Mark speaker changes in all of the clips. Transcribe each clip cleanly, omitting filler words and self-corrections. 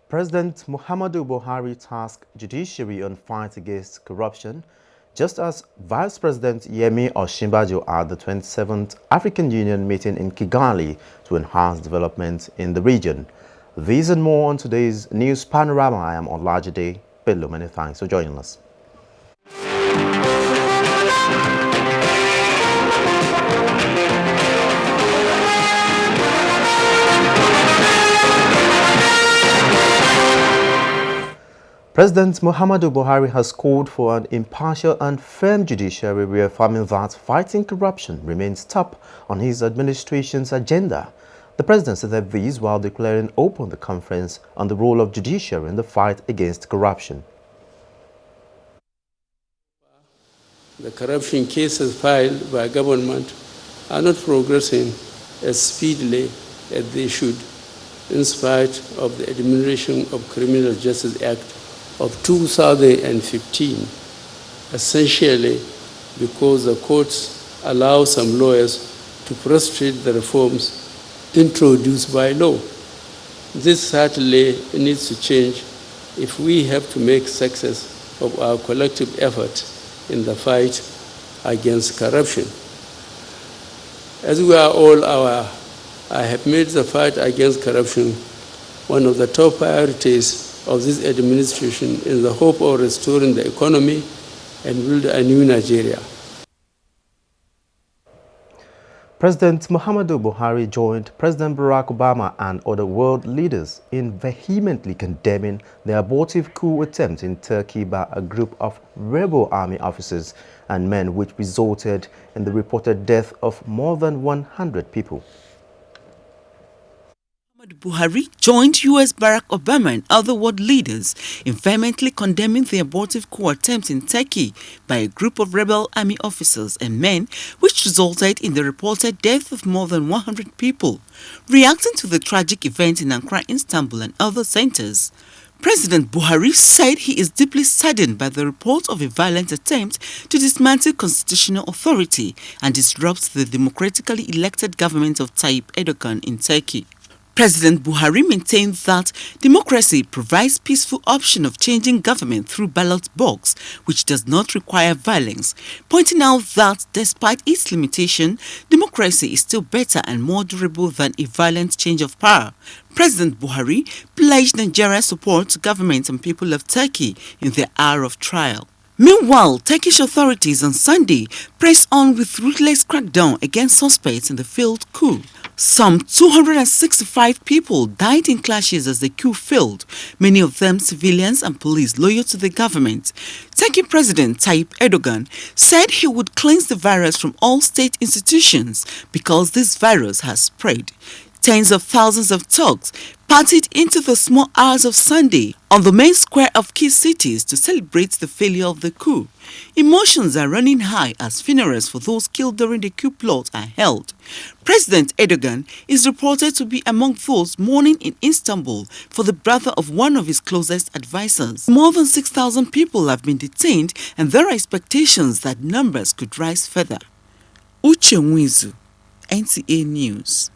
Speaker 1: President Muhammadu Buhari tasked judiciary on fight against corruption, just as Vice President Yemi Osinbajo at the 27th African Union meeting in Kigali to enhance development in the region. These and more on today's News Panorama. I am Olajide Bello. Many thanks for joining us. President Muhammadu Buhari has called for an impartial and firm judiciary, reaffirming that fighting corruption remains top on his administration's agenda. The president said these while declaring open the conference on the role of judiciary in the fight against corruption.
Speaker 2: The corruption cases filed by government are not progressing as speedily as they should, in spite of the Administration of Criminal Justice Act of 2015, essentially because the courts allow some lawyers to frustrate the reforms introduced by law. This certainly needs to change if we have to make success of our collective effort in the fight against corruption. As we are all aware, I have made the fight against corruption one of the top priorities of this administration in the hope of restoring the economy and build a new Nigeria.
Speaker 1: President Muhammadu Buhari joined President Barack Obama and other world leaders in vehemently condemning the abortive coup attempt in Turkey by a group of rebel army officers and men, which resulted in the reported death of more than 100 people.
Speaker 3: Buhari joined U.S. Barack Obama and other world leaders in vehemently condemning the abortive coup attempt in Turkey by a group of rebel army officers and men, which resulted in the reported death of more than 100 people. Reacting to the tragic event in Ankara, Istanbul and other centers, President Buhari said he is deeply saddened by the report of a violent attempt to dismantle constitutional authority and disrupt the democratically elected government of Tayyip Erdogan in Turkey. President Buhari maintained that democracy provides peaceful option of changing government through ballot box, which does not require violence, pointing out that despite its limitation, democracy is still better and more durable than a violent change of power. President Buhari pledged Nigerian support to government and people of Turkey in their hour of trial. Meanwhile, Turkish authorities on Sunday pressed on with ruthless crackdown against suspects in the failed coup. Some 265 people died in clashes as the coup failed, many of them civilians and police loyal to the government. Turkey President Tayyip Erdogan said he would cleanse the virus from all state institutions because this virus has spread. Tens of thousands of Turks partied into the small hours of Sunday on the main square of key cities to celebrate the failure of the coup. Emotions are running high as funerals for those killed during the coup plot are held. President Erdogan is reported to be among those mourning in Istanbul for the brother of one of his closest advisors. More than 6,000 people have been detained, and there are expectations that numbers could rise further. Uche Nwizu, NTA News.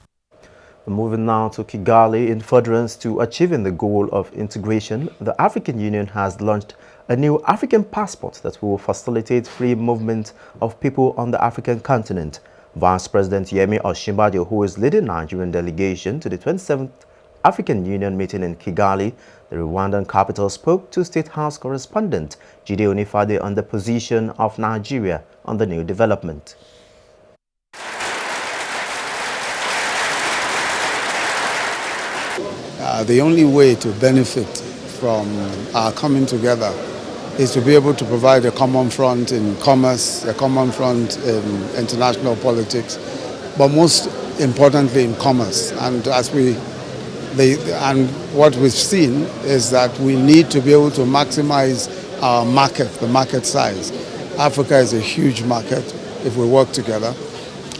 Speaker 1: Moving now to Kigali, in furtherance to achieving the goal of integration, the African Union has launched a new African passport that will facilitate free movement of people on the African continent. Vice President Yemi Osinbajo, who is leading Nigerian delegation to the 27th African Union meeting in Kigali, the Rwandan capital, spoke to State House correspondent Jide Onifade on the position of Nigeria on the new development.
Speaker 4: The only way to benefit from our coming together is to be able to provide a common front in commerce, a common front in international politics, but most importantly in commerce. And what we've seen is that we need to be able to maximize our market, the market size. Africa is a huge market if we work together.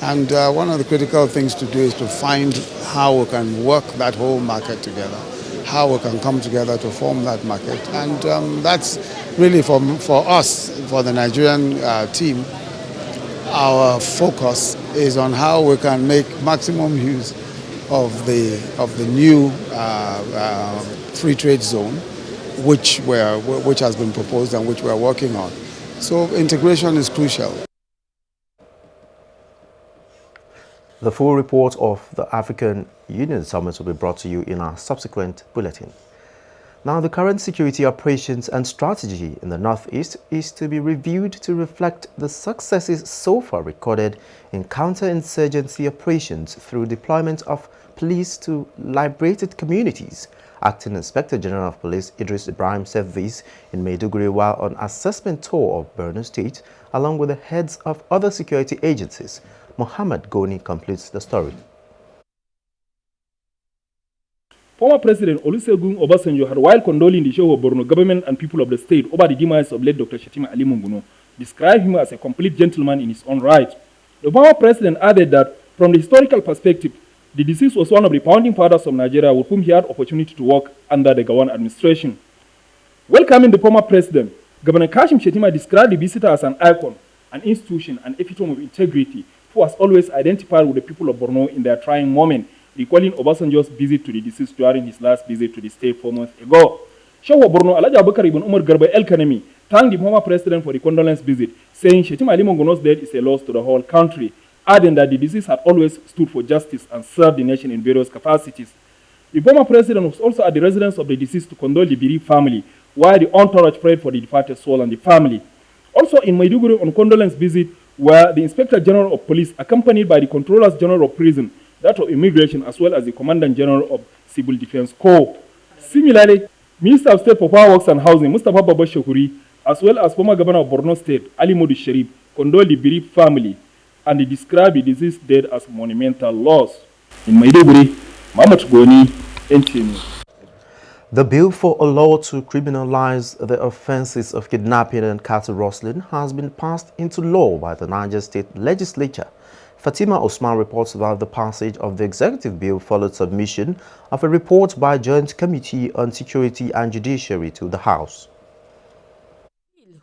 Speaker 4: And one of the critical things to do is to find how we can work that whole market together, how we can come together to form that market. And that's really for us, for the Nigerian team, our focus is on how we can make maximum use of the new free trade zone, which has been proposed and which we are working on. So integration is crucial.
Speaker 1: The full report of the African Union Summit will be brought to you in our subsequent bulletin. Now, the current security operations and strategy in the Northeast is to be reviewed to reflect the successes so far recorded in counterinsurgency operations through deployment of police to liberated communities. Acting Inspector General of Police Idris Ibrahim said this in Maiduguri while on assessment tour of Borno State, along with the heads of other security agencies. Mohammed Goni completes the story.
Speaker 5: Former President Olusegun Obasanjo had, while condoling the show of Borno government and people of the state over the demise of late Dr. Shetima Ali Munguno, described him as a complete gentleman in his own right. The former president added that, from the historical perspective, the deceased was one of the founding fathers of Nigeria with whom he had opportunity to work under the Gowon administration. Welcoming the former president, Governor Kashim Shetima described the visitor as an icon, an institution, an epitome of integrity, who has always identified with the people of Borno in their trying moment, recalling Obasanjo's visit to the deceased during his last visit to the state 4 months ago. Shehu of Borno, Alhaji Abubakar Ibn Umar Garba El Kanemi, thanked the former president for the condolence visit, saying Shetima Ali Munguno's death is a loss to the whole country, adding that the deceased had always stood for justice and served the nation in various capacities. The former president was also at the residence of the deceased to condole the bereaved family, while the entourage prayed for the departed soul and the family. Also in Maiduguri on condolence visit were the Inspector General of Police, accompanied by the Controllers General of Prison, that of Immigration, as well as the Commandant General of Civil Defense Corps. Similarly, Minister of State for Power Works and Housing, Mustapha Baba Shakuri, as well as former Governor of Borno State, Ali Modu Sharif, condoled the bereaved family, and they described the deceased death as monumental loss. In Maiduguri, Mohammed Goni, NTN.
Speaker 1: The bill for a law to criminalize the offenses of kidnapping and cattle rustling has been passed into law by the Naija State legislature. Fatima Osman reports about the passage of the executive bill followed submission of a report by Joint Committee on Security and Judiciary to the House,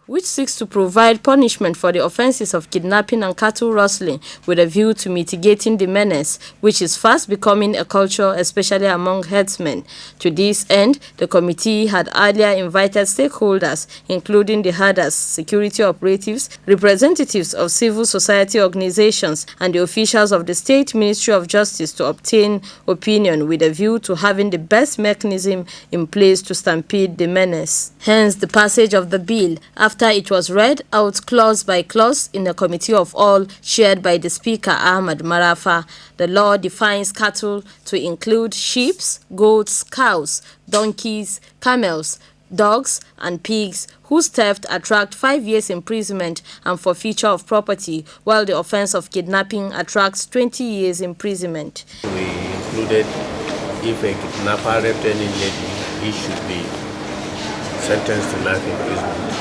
Speaker 6: which seeks to provide punishment for the offenses of kidnapping and cattle rustling with a view to mitigating the menace, which is fast becoming a culture, especially among herdsmen. To this end, the committee had earlier invited stakeholders, including the herders, security operatives, representatives of civil society organizations, and the officials of the State Ministry of Justice to obtain opinion with a view to having the best mechanism in place to stampede the menace. Hence, the passage of the bill after it was read out clause by clause in a committee of all chaired by the Speaker Ahmad Marafa. The law defines cattle to include sheep, goats, cows, donkeys, camels, dogs, and pigs, whose theft attract 5 years imprisonment and forfeiture of property, while the offense of kidnapping attracts 20 years imprisonment.
Speaker 7: We included if a kidnapper raped any lady, he should be sentenced to life imprisonment.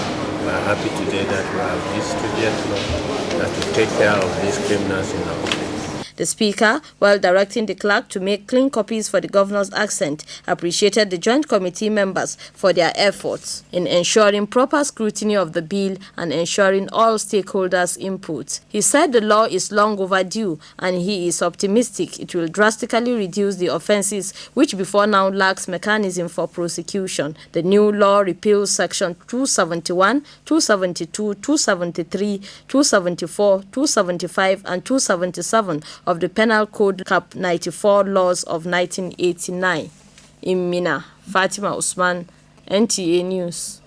Speaker 7: We are happy today that we have this stringent law that will take care of these criminals in our country.
Speaker 6: The Speaker, while directing the clerk to make clean copies for the Governor's accent, appreciated the Joint Committee members for their efforts in ensuring proper scrutiny of the bill and ensuring all stakeholders' input. He said the law is long overdue and he is optimistic it will drastically reduce the offences which before now lacks mechanism for prosecution. The new law repeals Section 271, 272, 273, 274, 275 and 277 of the Penal Code Cap 94 laws of 1989. In Mina, Fatima Usman, NTA News.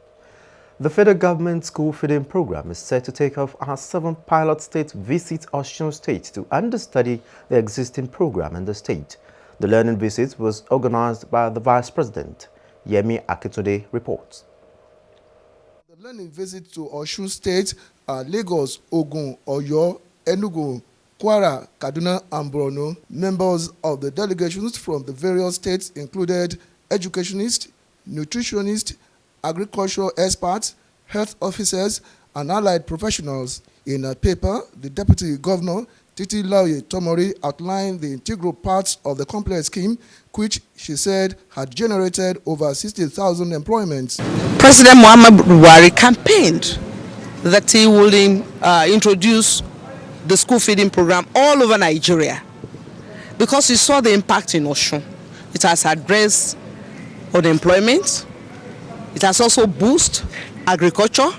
Speaker 1: The federal government school feeding program is set to take off our 7th pilot state visit Osun State to understudy the existing program in the state. The learning visit was organized by the Vice President. Yemi Akintunde reports.
Speaker 4: The learning visit to Osun State, Lagos, Ogun, Oyo, Enugu, Kwara, Kaduna, and Borno. Members of the delegations from the various states included educationists, nutritionists, agricultural experts, health officers, and allied professionals. In a paper, the Deputy Governor, Titi Lauye Tomori, outlined the integral parts of the complex scheme, which she said had generated over 60,000 employments.
Speaker 8: President Muhammad Buhari campaigned that he would introduce the school feeding program all over Nigeria. because you saw the impact in Osun. It has addressed unemployment. It has also boosted agriculture.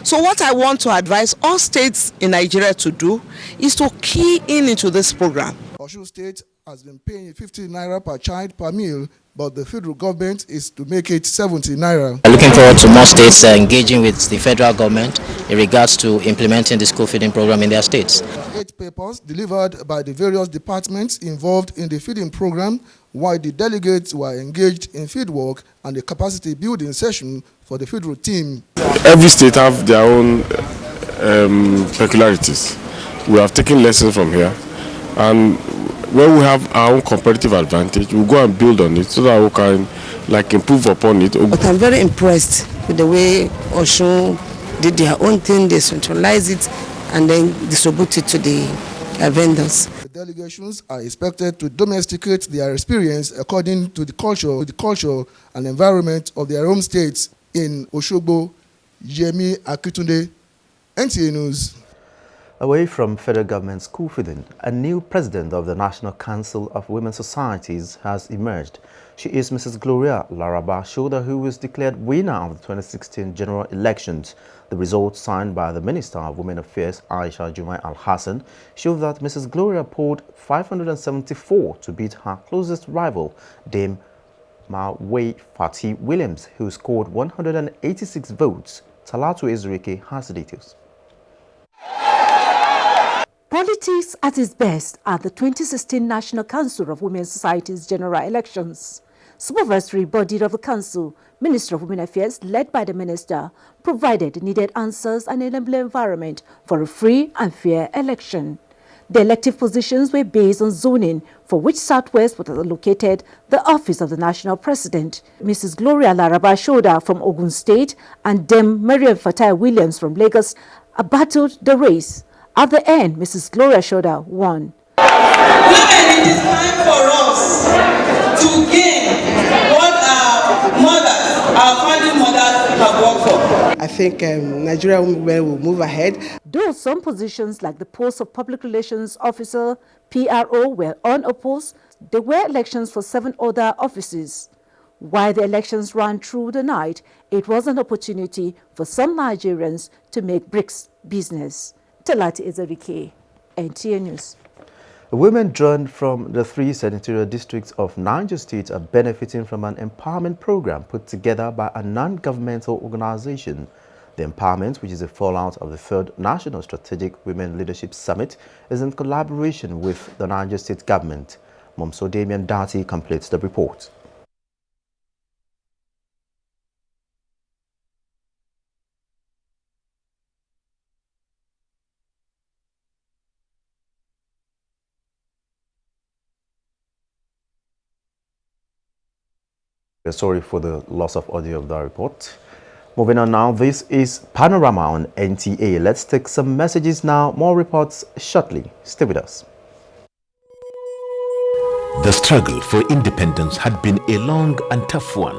Speaker 8: So what I want to advise all states in Nigeria to do is to key into this program.
Speaker 9: Osun State has been paying 50 naira per child per meal, but the federal government is to make it 70 naira.
Speaker 10: Looking forward to more states engaging with the federal government in regards to implementing the school feeding program in their states.
Speaker 9: 8 papers delivered by the various departments involved in the feeding program, while the delegates were engaged in field work and the capacity building session for the federal team.
Speaker 11: Every state have their own peculiarities. We have taken lessons from here, and when we have our own competitive advantage, we'll go and build on it so that we can improve upon it.
Speaker 8: But I'm very impressed with the way Osun did their own thing. They centralized it and then distribute it to the vendors.
Speaker 9: The delegations are expected to domesticate their experience according to the culture and environment of their home states. In Osogbo, Yemi Akitunde, NTA News.
Speaker 1: Away from federal government school feeding, a new president of the National Council of Women Societies has emerged. She is Mrs. Gloria Laraba Shoda, who was declared winner of the 2016 general elections. The results signed by the Minister of Women Affairs, Aisha Jumai Al-Hassan, show that Mrs. Gloria polled 574 to beat her closest rival, Dame Mawei Fati Williams, who scored 186 votes. Talatu Ezrike has the details.
Speaker 12: Politics at its best at the 2016 National Council of Women Societies general elections. Supervisory body of the council, Minister of Women Affairs, led by the minister, provided needed answers and enabling environment for a free and fair election. The elective positions were based on zoning, for which Southwest was allocated the office of the national president. Mrs. Gloria Laraba Shoda from Ogun State and Dem Mariam Fatai Williams from Lagos battled the race. At the end, Mrs. Gloria Shoda won.
Speaker 13: Women, it is time for us to gain what our founding mothers have worked for.
Speaker 8: I think Nigerian women will move ahead.
Speaker 12: Though some positions like the post of Public Relations Officer, PRO, were unopposed, there were elections for 7 other offices. While the elections ran through the night, it was an opportunity for some Nigerians to make bricks business. Talati Ezerike, NTA News.
Speaker 1: Women drawn from the 3 senatorial districts of Naija State are benefiting from an empowerment program put together by a non-governmental organization. The empowerment, which is a fallout of the 3rd National Strategic Women Leadership Summit, is in collaboration with the Naija State government. Momso Damian Dati completes the report. Sorry for the loss of audio of that report. Moving on now, this is Panorama on NTA. Let's take some messages now. More reports shortly. Stay with us.
Speaker 14: The struggle for independence had been a long and tough one.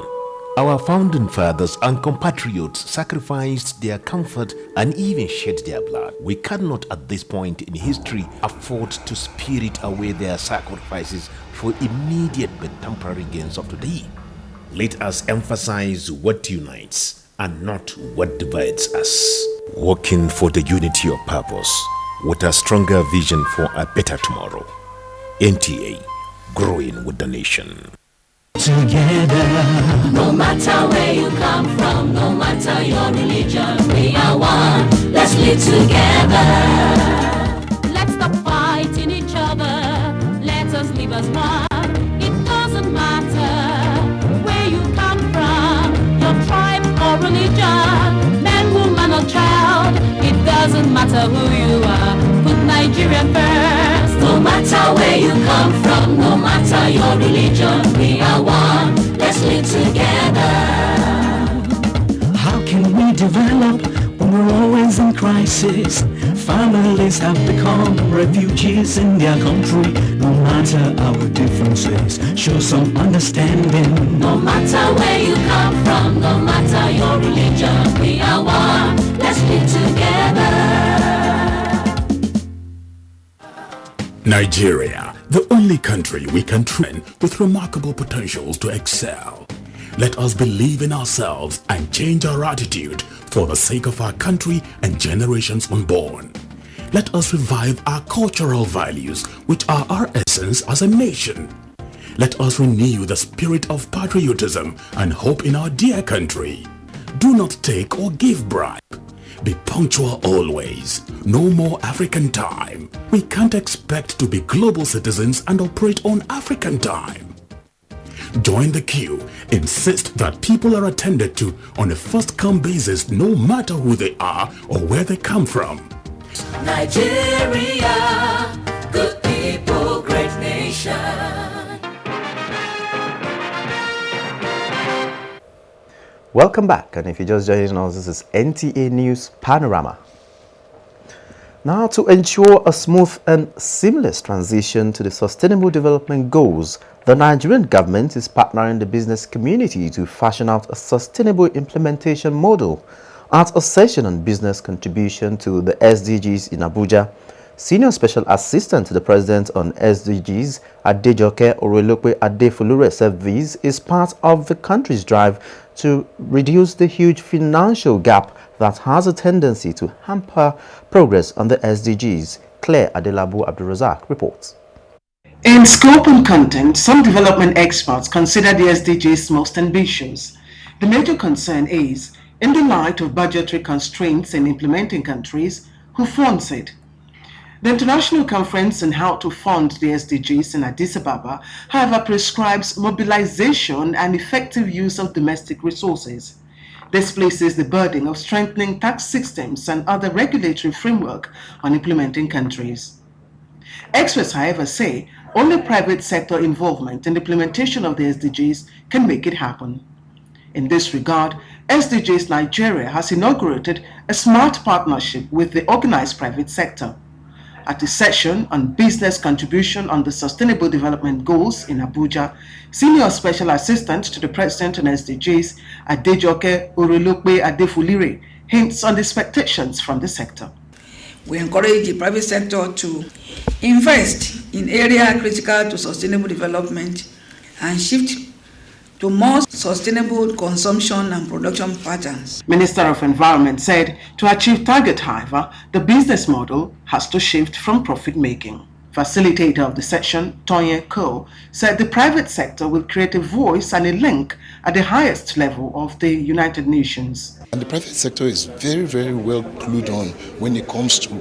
Speaker 14: Our founding fathers and compatriots sacrificed their comfort and even shed their blood. We cannot at this point in history afford to spirit away their sacrifices for immediate but temporary gains of today. Let us emphasize what unites and not what divides us. Working for the unity of purpose with a stronger vision for a better tomorrow. NTA, growing with the nation.
Speaker 15: Together, no matter where you come from, no matter your religion, we are one. Let's live together. Let's stop fighting each other. Let us live as one. It doesn't matter where you come from, your tribe or religion, man, woman or child. It doesn't matter who you are. Put Nigeria first. No matter where you come from, no matter your religion, we are one. Let's live together.
Speaker 16: How can we develop when we're always in crisis? Families have become refugees in their country. No matter our differences, show some understanding.
Speaker 15: No matter where you come from, no matter your religion, we are one. Let's live together.
Speaker 14: Nigeria,
Speaker 17: the only country we can train with remarkable potentials to excel. Let us believe in ourselves and change our attitude for the sake of our country and generations unborn. Let us revive our cultural values, which are our essence as a nation. Let us renew the spirit of patriotism and hope in our dear country. Do not take or give bribe. Be punctual always. No more African time. We can't expect to be global citizens and operate on African time. Join the queue. Insist that people are attended to on a first-come basis, no matter who they are or where they come from.
Speaker 15: Nigeria, good people, great nation.
Speaker 1: Welcome back, and if you're just joining us, this is NTA News Panorama. Now, to ensure a smooth and seamless transition to the Sustainable Development Goals, the Nigerian government is partnering the business community to fashion out a sustainable implementation model. At a session on business contribution to the SDGs in Abuja, Senior Special Assistant to the President on SDGs, Adejoke Orelope Adefulure, said this is part of the country's drive to reduce the huge financial gap that has a tendency to hamper progress on the SDGs. Claire Adelabu Abdulrazak reports.
Speaker 18: In scope and content, some development experts consider the SDGs most ambitious. The major concern is, in the light of budgetary constraints in implementing countries, who funds it? The International Conference on How to Fund the SDGs in Addis Ababa, however, prescribes mobilization and effective use of domestic resources. This places the burden of strengthening tax systems and other regulatory framework on implementing countries. Experts, however, say only private sector involvement in the implementation of the SDGs can make it happen. In this regard, SDGs Nigeria has inaugurated a smart partnership with the organized private sector. At a session on business contribution on the Sustainable Development Goals in Abuja, Senior Special Assistant to the President on SDGs, Adejoke Orelope Adefulire, hints on the expectations from the sector.
Speaker 19: We encourage the private sector to invest in areas critical to sustainable development and shift to more sustainable consumption and production patterns.
Speaker 18: Minister of Environment said to achieve target, however, the business model has to shift from profit-making. Facilitator of the session, Tonye Ko, said the private sector will create a voice and a link at the highest level of the United Nations.
Speaker 20: And the private sector is very, very well clued on when it comes to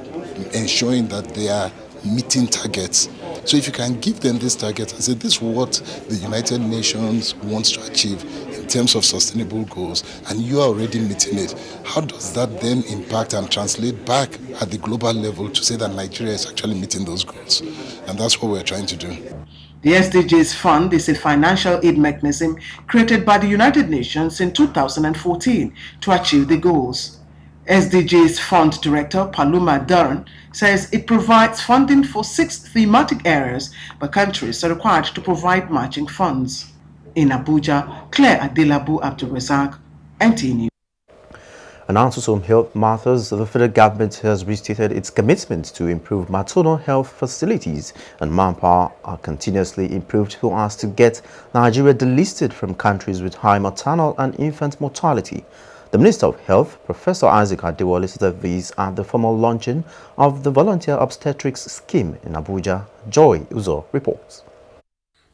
Speaker 20: ensuring that they are meeting targets. So if you can give them this target and say this is what the United Nations wants to achieve in terms of sustainable goals, and you are already meeting it, how does that then impact and translate back at the global level to say that Nigeria is actually meeting those goals? And that's what we're trying to do.
Speaker 18: The SDGs Fund is a financial aid mechanism created by the United Nations in 2014 to achieve the goals. SDGs Fund Director Paloma Duran says it provides funding for 6 thematic areas, but countries are required to provide matching funds. In Abuja, Claire Adelabu Abdulrazak, NTA News.
Speaker 1: And on to some health matters, the federal government has restated its commitment to improve maternal health facilities, and manpower are continuously improved so as to get Nigeria delisted from countries with high maternal and infant mortality. The Minister of Health, Professor Isaac Adewale, said this at the formal launching of the Volunteer Obstetrics Scheme in Abuja. Joy Uzo reports.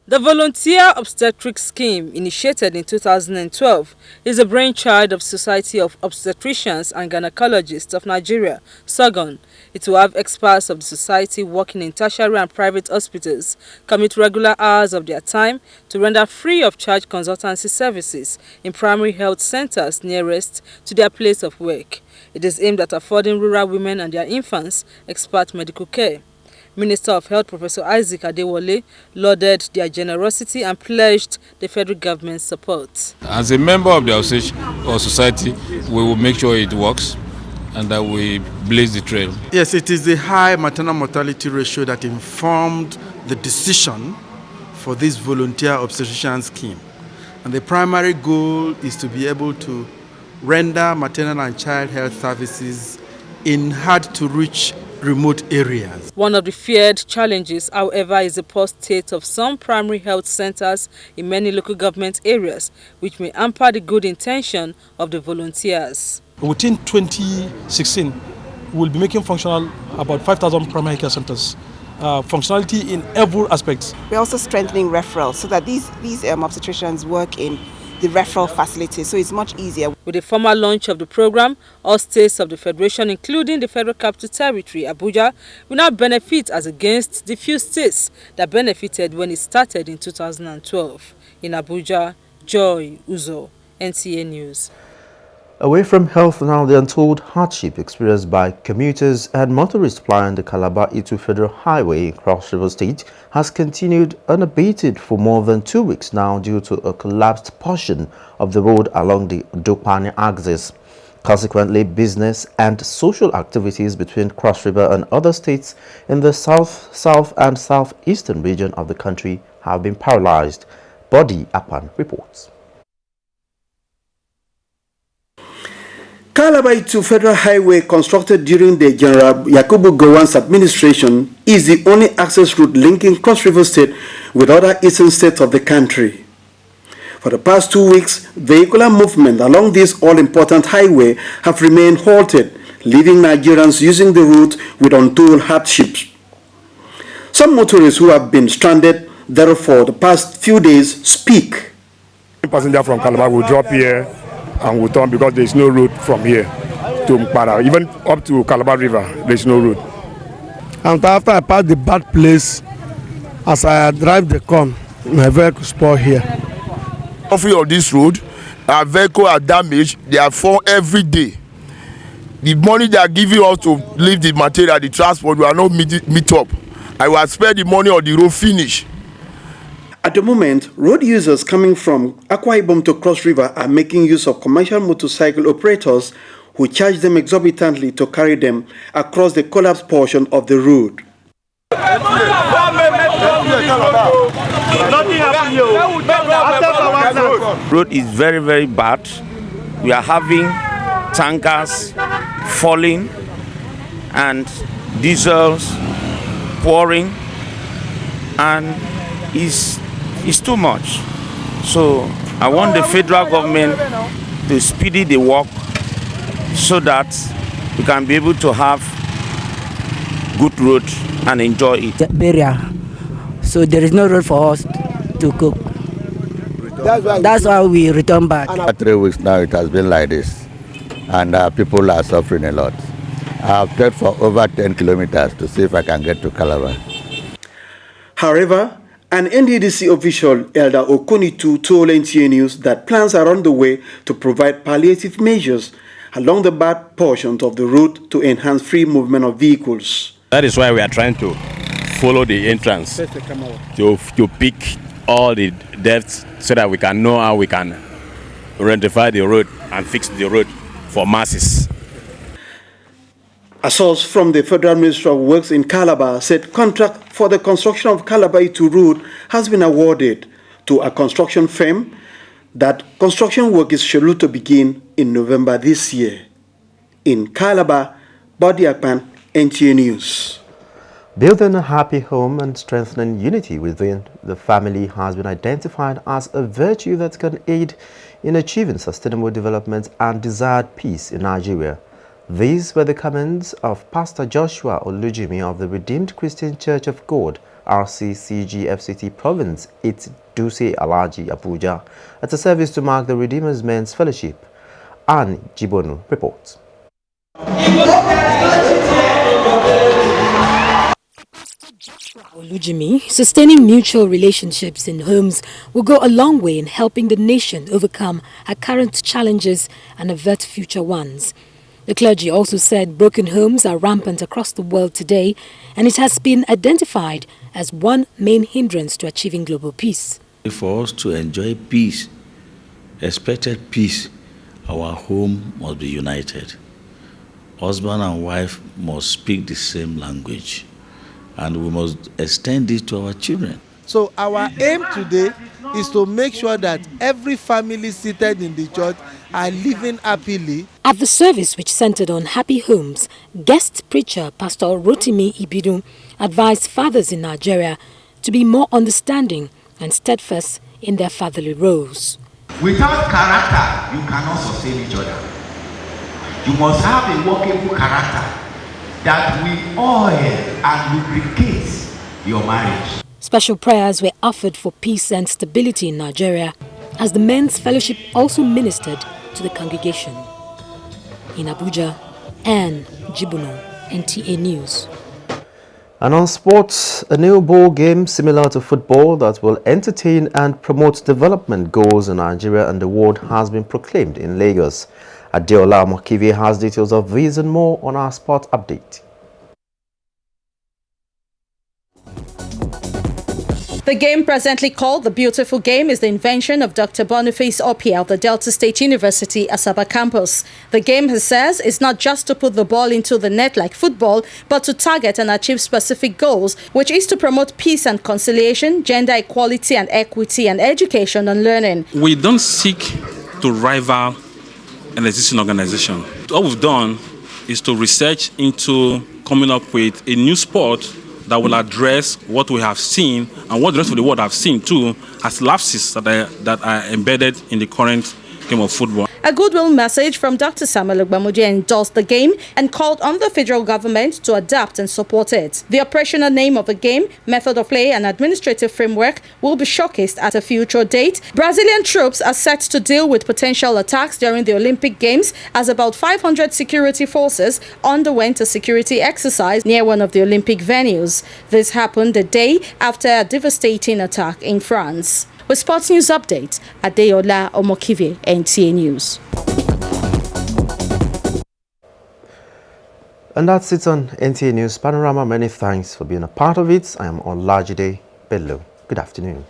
Speaker 21: The Volunteer Obstetrics Scheme, initiated in 2012, is a brainchild of Society of Obstetricians and Gynecologists of Nigeria, SOGON. It will have experts of the society working in tertiary and private hospitals commit regular hours of their time to render free of charge consultancy services in primary health centers nearest to their place of work. It is aimed at affording rural women and their infants expert medical care. Minister of Health Professor Isaac Adewale lauded their generosity and pledged the federal government's support.
Speaker 22: As a member of the society, we will make sure it works and that we blaze the trail.
Speaker 23: Yes, it is the high maternal mortality ratio that informed the decision for this volunteer obstetrician scheme. And the primary goal is to be able to render maternal and child health services in hard-to-reach remote areas.
Speaker 21: One of the feared challenges, however, is the poor state of some primary health centers in many local government areas, which may hamper the good intention of the volunteers.
Speaker 2: Within 2016, we'll be making functional about 5,000 primary care centers. Functionality in every aspect.
Speaker 3: We're also strengthening referrals so that these obstetricians work in the referral facilities, so it's much easier.
Speaker 21: With the formal launch of the program, all states of the Federation, including the Federal Capital Territory, Abuja, will now benefit as against the few states that benefited when it started in 2012. In Abuja, Joy Uzo, NTA News.
Speaker 1: Away from health now, the untold hardship experienced by commuters and motorists flying the Calabar-Itu Federal Highway in Cross River State has continued unabated for more than 2 weeks now due to a collapsed portion of the road along the Dopani axis. Consequently, business and social activities between Cross River and other states in the south and southeastern region of the country have been paralyzed. Body Apan reports.
Speaker 5: Calabar-Itu Federal Highway, constructed during the General Yakubu Gowon's administration, is the only access route linking Cross River State with other eastern states of the country. For the past 2 weeks, vehicular movement along this all-important highway have remained halted, leaving Nigerians using the route with untold hardships. Some motorists who have been stranded there for the past few days speak.
Speaker 24: Passenger from Calabar will drop here and will turn because there is no route from here to Mpara. Even up to Calabar River, there is no route.
Speaker 25: And after I pass the bad place, as I drive the corn, my vehicle spoil here.
Speaker 26: Of this road, our vehicle are damaged. They are fall every day. The money they are giving us to leave the material, the transport, we are not meet up. I will spend the money on the road finish.
Speaker 5: At the moment, road users coming from Akwa Ibom to Cross River are making use of commercial motorcycle operators who charge them exorbitantly to carry them across the collapsed portion of the road.
Speaker 27: Road is very, very bad. We are having tankers falling and diesels pouring, and it's too much. So I want the federal government to speedy the work so that we can be able to have good road and enjoy it.
Speaker 28: Barrier. So there is no road for us to cook. That's why we return back.
Speaker 29: 3 weeks now it has been like this, and people are suffering a lot. I've trekked for over 10 kilometers to see if I can get to Calabar.
Speaker 5: However, an NDDC official, Elder Okonitu, told NTA News that plans are on the way to provide palliative measures along the bad portions of the route to enhance free movement of vehicles.
Speaker 30: That is why we are trying to follow the entrance to pick all the depths so that we can know how we can rectify the road and fix the road for masses.
Speaker 5: A source from the Federal Ministry of Works in Calabar said contract for the construction of Calabar-Itu Road has been awarded to a construction firm. That construction work is scheduled to begin in November this year. In Calabar, Body Akpan, NTA News.
Speaker 1: Building a happy home and strengthening unity within the family has been identified as a virtue that can aid in achieving sustainable development and desired peace in Nigeria. These were the comments of Pastor Joshua Olujimi of the Redeemed Christian Church of God, RCCG FCT Province 8 Duse Alaji, Abuja, at a service to mark the Redeemer's Men's Fellowship. Anne Jibonu reports.
Speaker 31: Olujimi, sustaining mutual relationships in homes will go a long way in helping the nation overcome her current challenges and avert future ones. The clergy also said broken homes are rampant across the world today, and it has been identified as one main hindrance to achieving global peace.
Speaker 32: For us to enjoy peace, expected peace, our home must be united. Husband and wife must speak the same language, and we must extend it to our children.
Speaker 33: So our aim today
Speaker 4: is to make sure that every family seated in the church are living happily.
Speaker 31: At the service, which centered on happy homes, guest preacher Pastor Rotimi Ibidu advised fathers in Nigeria to be more understanding and steadfast in their fatherly roles.
Speaker 6: Without character, you cannot sustain each other. You must have a workable character that will oil and lubricate your marriage.
Speaker 31: Special prayers were offered for peace and stability in Nigeria as the men's fellowship also ministered to the congregation. In Abuja, Anne Jibuno, NTA News.
Speaker 1: And on sports, a new ball game similar to football that will entertain and promote development goals in Nigeria and the world has been proclaimed in Lagos. Adeola Mokivi has details of these and more on our sport update.
Speaker 7: The game, presently called the Beautiful Game, is the invention of Dr. Boniface Opia of the Delta State University, Asaba campus. The game, he says, is not just to put the ball into the net like football, but to target and achieve specific goals, which is to promote peace and conciliation, gender equality and equity, and education and learning.
Speaker 8: We don't seek to rival an existing organization. What we've done is to research into coming up with a new sport that will address what we have seen and what the rest of the world have seen too as lapses that are embedded in the current game of football.
Speaker 7: A goodwill message from Dr. Samuel Ogbamudia endorsed the game and called on the federal government to adapt and support it. The operational name of the game, method of play and administrative framework will be showcased at a future date. Brazilian troops are set to deal with potential attacks during the Olympic Games as about 500 security forces underwent a security exercise near one of the Olympic venues. This happened a day after a devastating attack in France. With Sports News Update, Adeola Omokive, NTA News.
Speaker 1: And that's it on NTA News Panorama. Many thanks for being a part of it. I am Olajide Bello. Good afternoon.